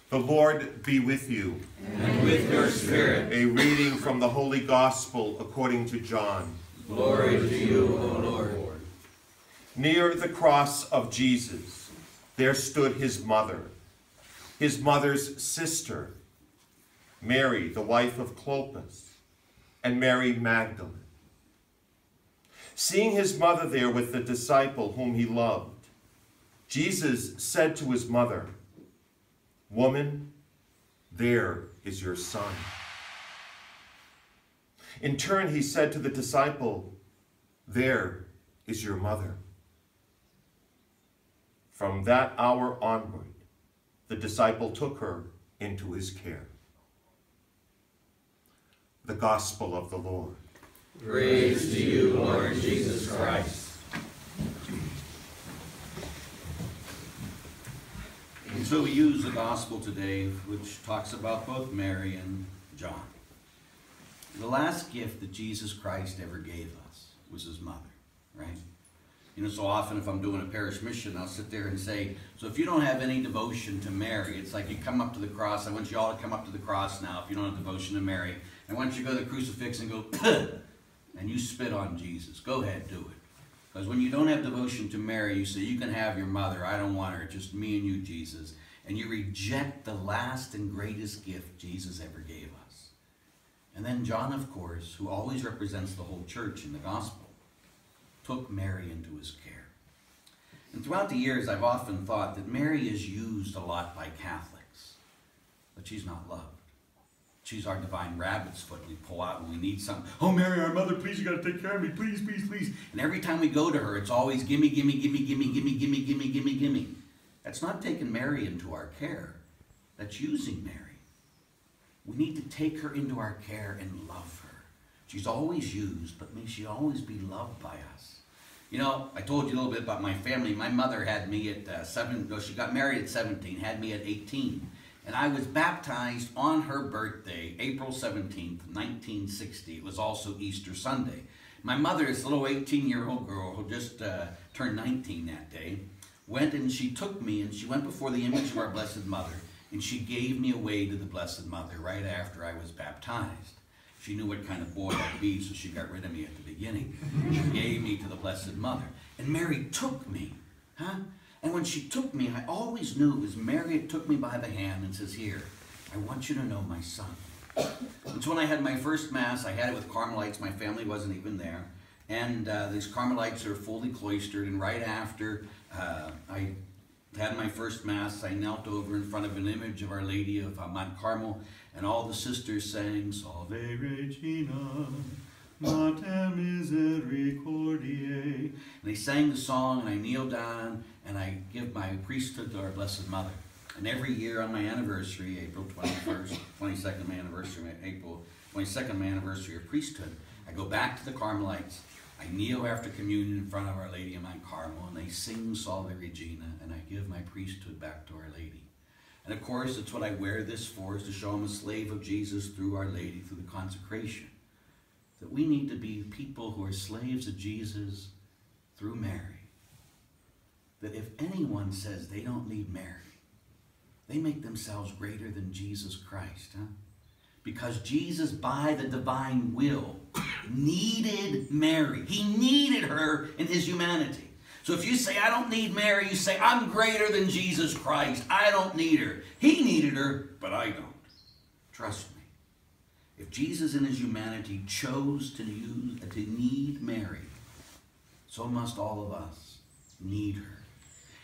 The Lord be with you. And with your spirit. A reading from the Holy Gospel according to John. Glory to you, O Lord. Near the cross of Jesus, there stood his mother's sister, Mary, the wife of Clopas, and Mary Magdalene. Seeing his mother there with the disciple whom he loved, Jesus said to his mother, "Woman, there is your son." In turn, he said to the disciple, "There is your mother." From that hour onward, the disciple took her into his care. The Gospel of the Lord. Praise to you, Lord Jesus Christ. And so we use the Gospel today, which talks about both Mary and John. The last gift that Jesus Christ ever gave us was his mother, right? You know, so often if I'm doing a parish mission, I'll sit there and say, so if you don't have any devotion to Mary, it's like you come up to the cross. I want you all to come up to the cross now if you don't have devotion to Mary. I want you to go to the crucifix and go, and you spit on Jesus. Go ahead, do it. Because when you don't have devotion to Mary, you say, you can have your mother. I don't want her. Just me and you, Jesus. And you reject the last and greatest gift Jesus ever gave us. And then John, of course, who always represents the whole church in the gospel, took Mary into his care. And throughout the years, I've often thought that Mary is used a lot by Catholics, but she's not loved. She's our divine rabbit's foot we pull out when we need something. Oh, Mary, our mother, please, you got to take care of me. Please, please, please. And every time we go to her, it's always gimme, gimme, gimme, gimme, gimme, gimme, gimme, gimme, gimme. That's not taking Mary into our care. That's using Mary. We need to take her into our care and love her. She's always used, but may she always be loved by us. You know, I told you a little bit about my family. My mother had me at she got married at 17, had me at 18. And I was baptized on her birthday, April 17th, 1960. It was also Easter Sunday. My mother, this little 18-year-old girl who just turned 19 that day, went and she took me and she went before the image of our Blessed Mother and she gave me away to the Blessed Mother right after I was baptized. She knew what kind of boy I'd be, so she got rid of me at the beginning. She gave me to the Blessed Mother. And Mary took me, And when she took me, I always knew it was Mary that took me by the hand and says, "Here, I want you to know my son." And so when I had my first Mass, I had it with Carmelites. My family wasn't even there. And these Carmelites are fully cloistered. And right after I had my first Mass, I knelt over in front of an image of Our Lady of Mount Carmel. And all the sisters sang, "Salve Regina, Mater Misericordiae." And they sang the song, and I kneel down, and I give my priesthood to our Blessed Mother. And every year on my anniversary, April 21st, 22nd, my anniversary, April 22nd, my anniversary of priesthood, I go back to the Carmelites. I kneel after communion in front of Our Lady of Mount Carmel, and they sing Salve Regina, and I give my priesthood back to Our Lady. And of course, it's what I wear this for, is to show I'm a slave of Jesus through Our Lady, through the consecration. That we need to be people who are slaves of Jesus through Mary. That if anyone says they don't need Mary, they make themselves greater than Jesus Christ. Because Jesus, by the divine will, needed Mary. He needed her in his humanity. So if you say, "I don't need Mary," you say, "I'm greater than Jesus Christ. I don't need her." He needed her, but I don't. Trust me. If Jesus in his humanity chose to need Mary, so must all of us need her.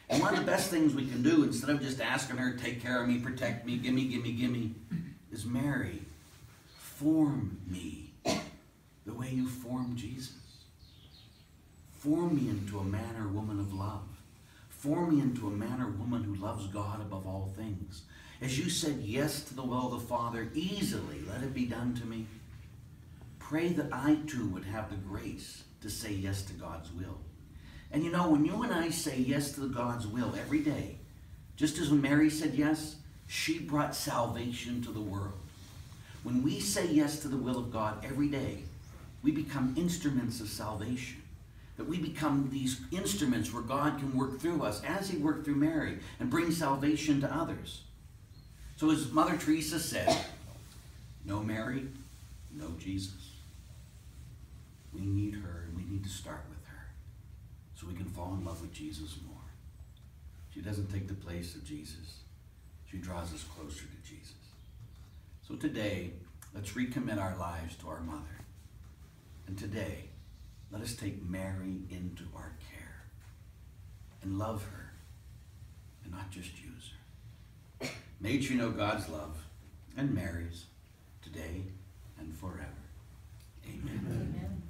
And one of the best things we can do, instead of just asking her, "Take care of me, protect me, gimme, gimme, gimme," is, "Mary, form me the way you formed Jesus. Form me into a man or woman of love. Form me into a man or woman who loves God above all things. As you said yes to the will of the Father, easily let it be done to me. Pray that I too would have the grace to say yes to God's will." And you know, when you and I say yes to God's will every day, just as when Mary said yes, she brought salvation to the world. When we say yes to the will of God every day, we become instruments of salvation. That we become these instruments where God can work through us, as he worked through Mary, and bring salvation to others. So as Mother Teresa said, no Mary, no Jesus. We need her, and we need to start with her so we can fall in love with Jesus more. She doesn't take the place of Jesus. She draws us closer to Jesus. So today, let's recommit our lives to our mother. And today, let us take Mary into our care and love her and not just use her. May you know God's love and Mary's today and forever. Amen. Amen.